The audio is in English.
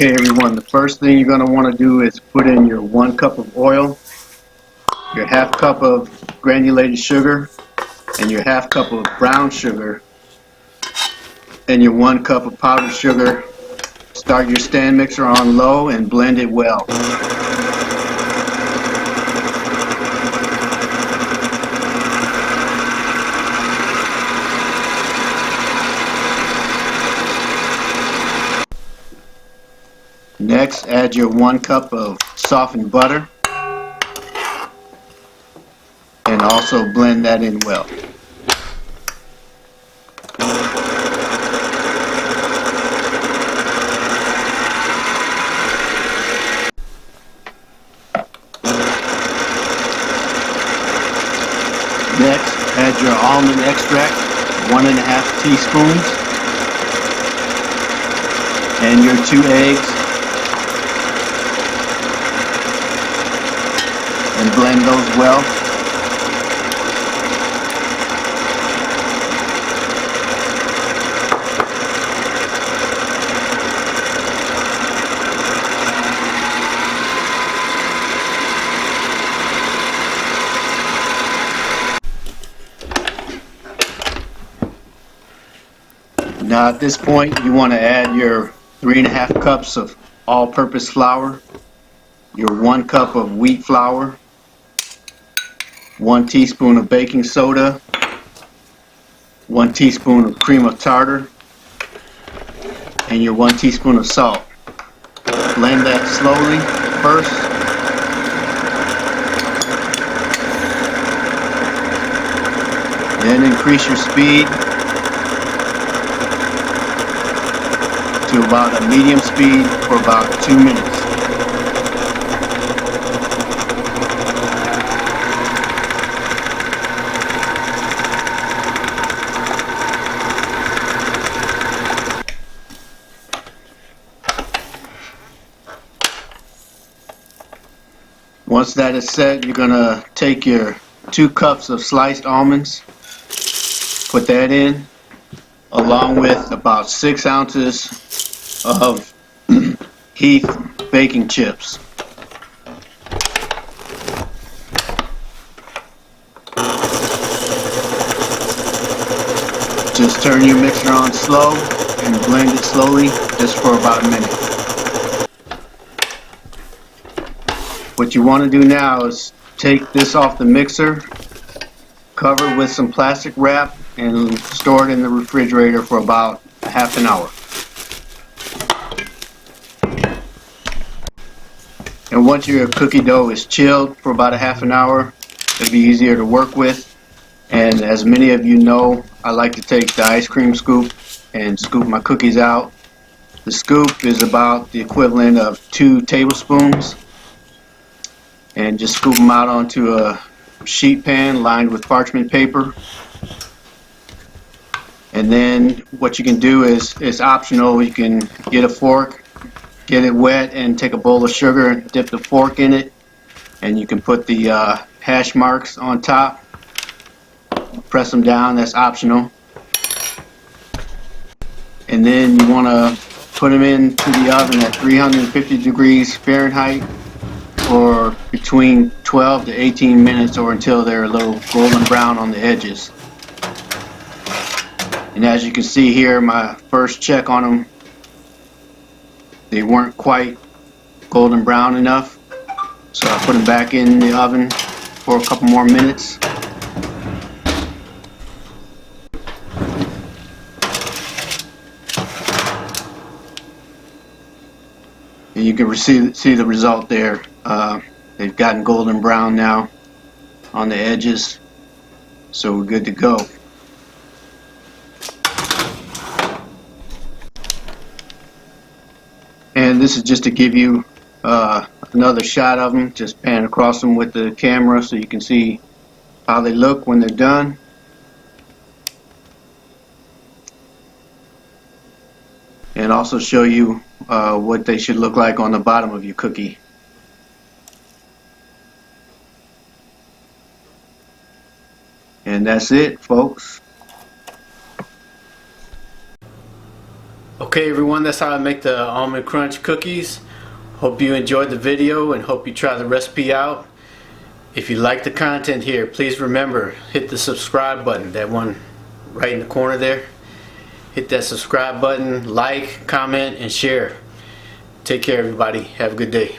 Okay everyone, the first thing you're going to want to do is put in your 1 cup of oil, your half cup of granulated sugar, and your half cup of brown sugar, and your 1 cup of powdered sugar. Start your stand mixer on low and blend it well. Next, add your 1 cup of softened butter and also blend that in well. Next, add your almond extract, 1½ teaspoons, and your 2 eggs, and blend those well. Now at this point you want to add your 3½ cups of all-purpose flour, your 1 cup of wheat flour, 1 teaspoon of baking soda, 1 teaspoon of cream of tartar, and your 1 teaspoon of salt. Blend that slowly first. Then increase your speed to about a medium speed for about 2 minutes. Once that is set, you're going to take your 2 cups of sliced almonds, put that in, along with about 6 ounces of Heath baking chips. Just turn your mixer on slow and blend it slowly just for about a minute. What you want to do now is take this off the mixer, cover it with some plastic wrap, and store it in the refrigerator for about half an hour. And once your cookie dough is chilled for about a half an hour, it'll be easier to work with. And as many of you know, I like to take the ice cream scoop and scoop my cookies out. The scoop is about the equivalent of 2 tablespoons. And just scoop them out onto a sheet pan lined with parchment paper. And then what you can do is, it's optional, you can get a fork, get it wet, and take a bowl of sugar and dip the fork in it, and you can put the hash marks on top, press them down, that's optional. And then you want to put them into the oven at 350 degrees Fahrenheit for between 12 to 18 minutes, or until they're a little golden brown on the edges. And as you can see here, my first check on them, they weren't quite golden brown enough, so I put them back in the oven for a couple more minutes. And you can see the result there. They've gotten golden brown now on the edges, so we're good to go. And this is just to give you another shot of them. Just pan across them with the camera so you can see how they look when they're done. And also show you what they should look like on the bottom of your cookie. And that's it, folks. Okay everyone, that's how I make the almond crunch cookies. Hope you enjoyed the video and hope you try the recipe out. If you like the content here, please remember, hit the subscribe button, that one right in the corner there. Hit that subscribe button, like, comment, and share. Take care everybody. Have a good day.